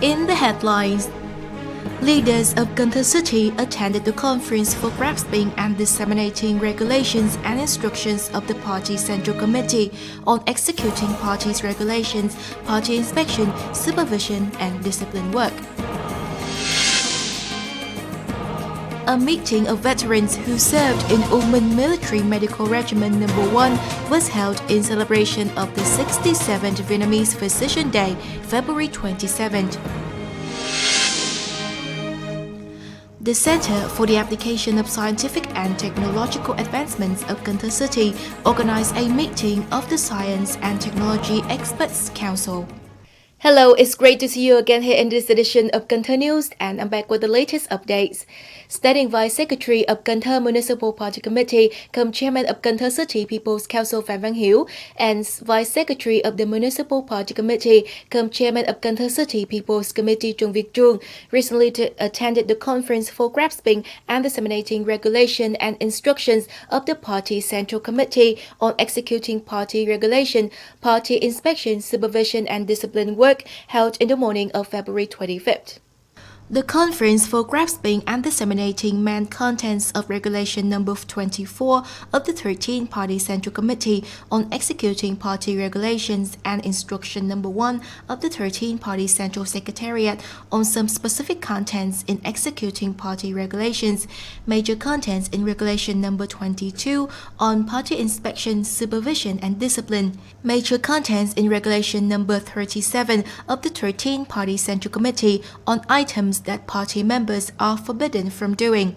In the headlines, leaders of Cần Thơ City attended the conference for grasping and disseminating regulations and instructions of the Party Central Committee on executing party's regulations, party inspection, supervision and discipline work. A meeting of veterans who served in U Minh Medical Regiment No.1 was held in celebration of the 67th Vietnamese Physician Day, February 27th. The Center for the Application of Scientific and Technological Advancements of Cần Thơ City organized a meeting of the Science and Technology Experts Council. Hello, it's great to see you again here in this edition of Cần Thơ News, and I'm back with the latest updates. Standing Vice Secretary of Cần Thơ Municipal Party Committee, cum Chairman of Cần Thơ City People's Council Phan Văn Hiếu, and Vice Secretary of the Municipal Party Committee, cum Chairman of Cần Thơ City People's Committee Trung Việt Trung, recently attended the conference for grasping and disseminating regulation and instructions of the Party Central Committee on executing party regulation, party inspection, supervision and discipline work held in the morning of February 25th. The conference for grasping and disseminating main contents of Regulation No. 24 of the 13th Party Central Committee on executing party regulations and Instruction No. 1 of the 13th Party Central Secretariat on some specific contents in executing party regulations, major contents in Regulation No. 22 on party inspection, supervision and discipline, major contents in Regulation No. 37 of the 13th Party Central Committee on items that party members are forbidden from doing.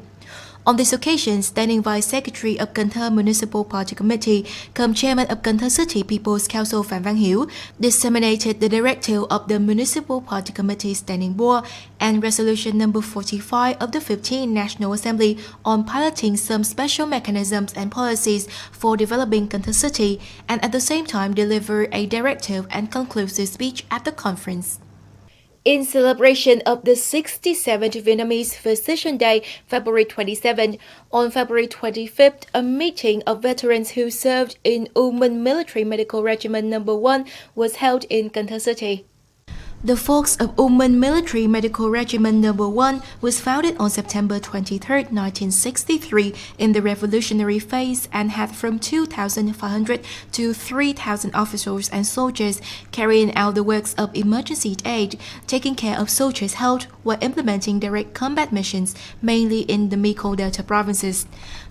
On this occasion, Standing Vice Secretary of Cần Thơ Municipal Party Committee, cum Chairman of Cần Thơ City People's Council Phan Văn Hiếu, disseminated the directive of the Municipal Party Committee Standing Board and Resolution No. 45 of the 15th National Assembly on piloting some special mechanisms and policies for developing Cần Thơ City, and at the same time deliver a directive and conclusive speech at the conference. In celebration of the 67th Vietnamese Physician Day, February 27, on February 25th, a meeting of veterans who served in U Minh Medical Regiment No.1 was held in Cần Thơ City. The Force of U Minh Medical Regiment No.1 was founded on September 23, 1963 in the revolutionary phase and had from 2,500 to 3,000 officers and soldiers carrying out the works of emergency aid, taking care of soldiers' health while implementing direct combat missions, mainly in the Mekong Delta provinces.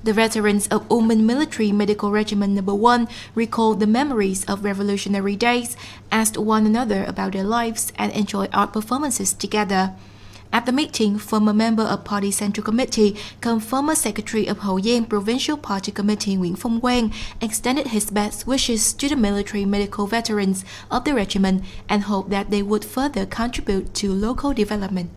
The veterans of U Minh Medical Regiment No.1 recalled the memories of revolutionary days, asked one another about their lives, and enjoy art performances together. At the meeting, former member of Party Central Committee, cum former Secretary of Hậu Giang Provincial Party Committee Nguyễn Phong Quang, extended his best wishes to the military medical veterans of the regiment and hoped that they would further contribute to local development.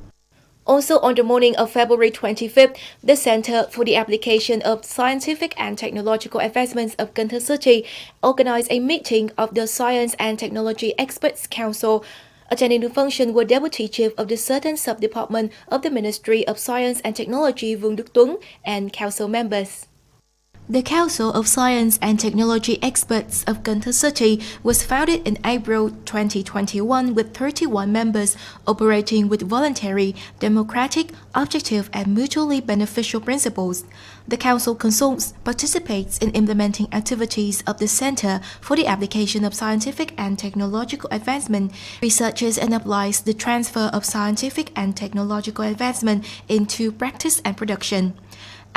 Also on the morning of February 25th, the Center for the Application of Scientific and Technological Advancements of Cần Thơ City organized a meeting of the Science and Technology Experts Council. Attending the function were Deputy Chief of the Certain Sub-Department of the Ministry of Science and Technology Vương Đức Tuấn and council members. The Council of Science and Technology Experts of Cần Thơ City was founded in April 2021 with 31 members operating with voluntary, democratic, objective and mutually beneficial principles. The Council consults, participates in implementing activities of the Center for the Application of Scientific and Technological Advancement, researches and applies the transfer of scientific and technological advancement into practice and production.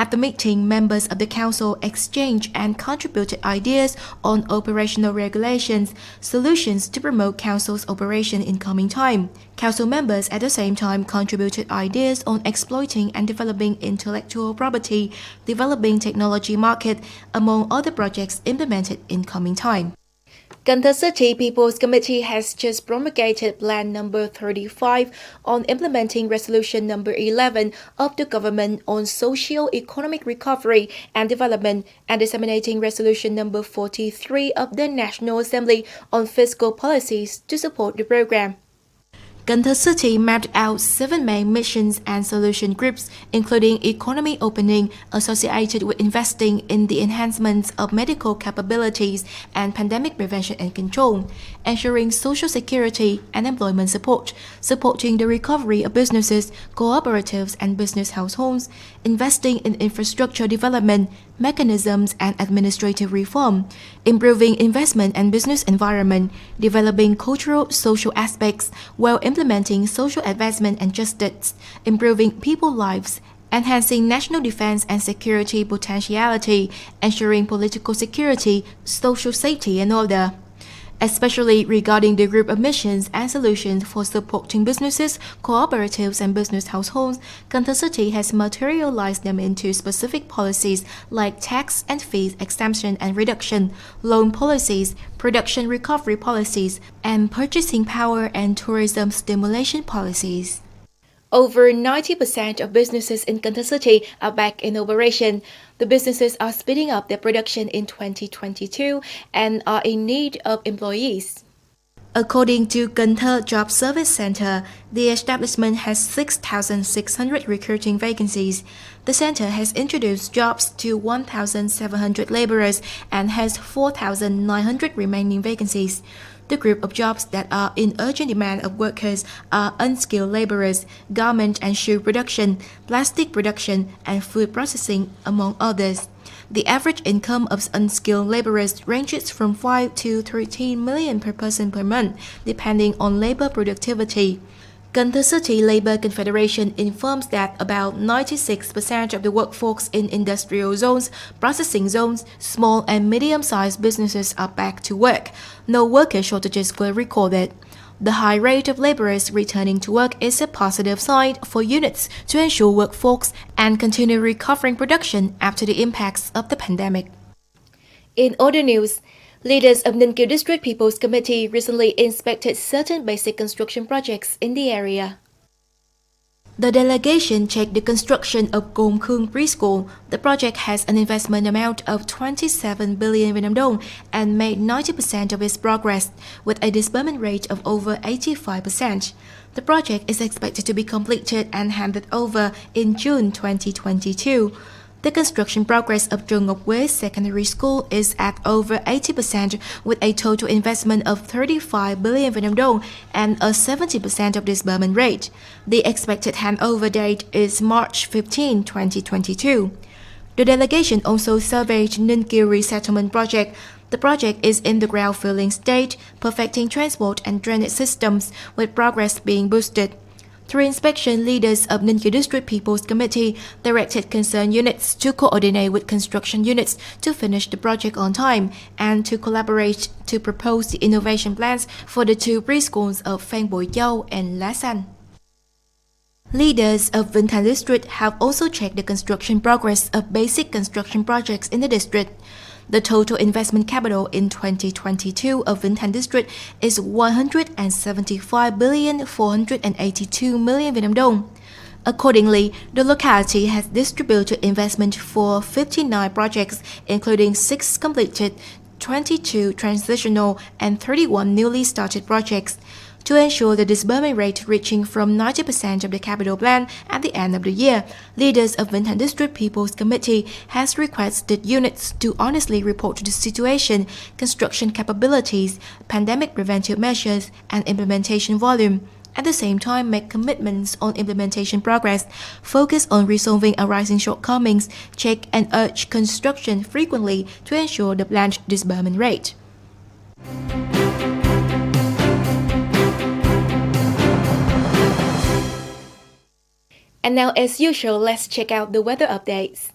At the meeting, members of the Council exchanged and contributed ideas on operational regulations, solutions to promote Council's operation in coming time. Council members at the same time contributed ideas on exploiting and developing intellectual property, developing technology market, among other projects implemented in coming time. Cần Thơ City People's Committee has just promulgated Plan No. 35 on implementing Resolution No. 11 of the Government on Socio-Economic Recovery and Development and disseminating Resolution No. 43 of the National Assembly on Fiscal Policies to support the program. Cần Thơ City mapped out 7 main missions and solution groups, including economy opening associated with investing in the enhancement of medical capabilities and pandemic prevention and control, ensuring social security and employment support, supporting the recovery of businesses, cooperatives and business households, investing in infrastructure development, mechanisms and administrative reform, improving investment and business environment, developing cultural social aspects while implementing social advancement and justice, improving people's lives, enhancing national defense and security potentiality, ensuring political security, social safety and order. Especially regarding the group of missions and solutions for supporting businesses, cooperatives and business households, Cần Thơ City has materialized them into specific policies like tax and fees exemption and reduction, loan policies, production recovery policies, and purchasing power and tourism stimulation policies. Over 90% of businesses in Cần Thơ City are back in operation. The businesses are speeding up their production in 2022 and are in need of employees. According to Cần Thơ Job Service Center, the establishment has 6,600 recruiting vacancies. The center has introduced jobs to 1,700 laborers and has 4,900 remaining vacancies. The group of jobs that are in urgent demand of workers are unskilled laborers, garment and shoe production, plastic production, and food processing, among others. The average income of unskilled laborers ranges from 5 to 13 million per person per month, depending on labor productivity. Cần Thơ City Labor Confederation informs that about 96% of the workforce in industrial zones, processing zones, small and medium-sized businesses are back to work. No worker shortages were recorded. The high rate of laborers returning to work is a positive sign for units to ensure workforce and continue recovering production after the impacts of the pandemic. In other news, leaders of Ninh Kiều District People's Committee recently inspected certain basic construction projects in the area. The delegation checked the construction of Gồm Khương Preschool. The project has an investment amount of 27 billion Vietnam dong and made 90% of its progress, with a disbursement rate of over 85%. The project is expected to be completed and handed over in June 2022. The construction progress of Trường Ngọc Quế Secondary School is at over 80%, with a total investment of 35 billion Vietnam dong and a 70% of disbursement rate. The expected handover date is March 15, 2022. The delegation also surveyed Ninh Kiều Resettlement Project. The project is in the ground filling stage, perfecting transport and drainage systems, with progress being boosted. Through inspection, leaders of Ninh Kiều District People's Committee directed concerned units to coordinate with construction units to finish the project on time and to collaborate to propose the innovation plans for the two preschools of Phan Bội Châu and Lá Xanh. Leaders of Vinh Thanh District have also checked the construction progress of basic construction projects in the district. The total investment capital in 2022 of Vinh Thanh District is 175 billion 482 million Vietnam dong. Accordingly, the locality has distributed investment for 59 projects, including 6 completed, 22 transitional, and 31 newly started projects, to ensure the disbursement rate reaching from 90% of the capital plan at the end of the year. Leaders of Vinh Thanh District People's Committee has requested units to honestly report the situation, construction capabilities, pandemic preventive measures, and implementation volume. At the same time, make commitments on implementation progress, focus on resolving arising shortcomings, check and urge construction frequently to ensure the planned disbursement rate. And now, as usual, let's check out the weather updates.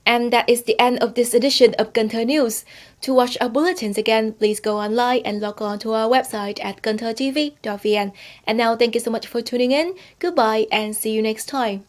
And that is the end of this edition of Cần Thơ News. To watch our bulletins again, please go online and log on to our website at canthtv.vn. And now, thank you so much for tuning in. Goodbye and see you next time.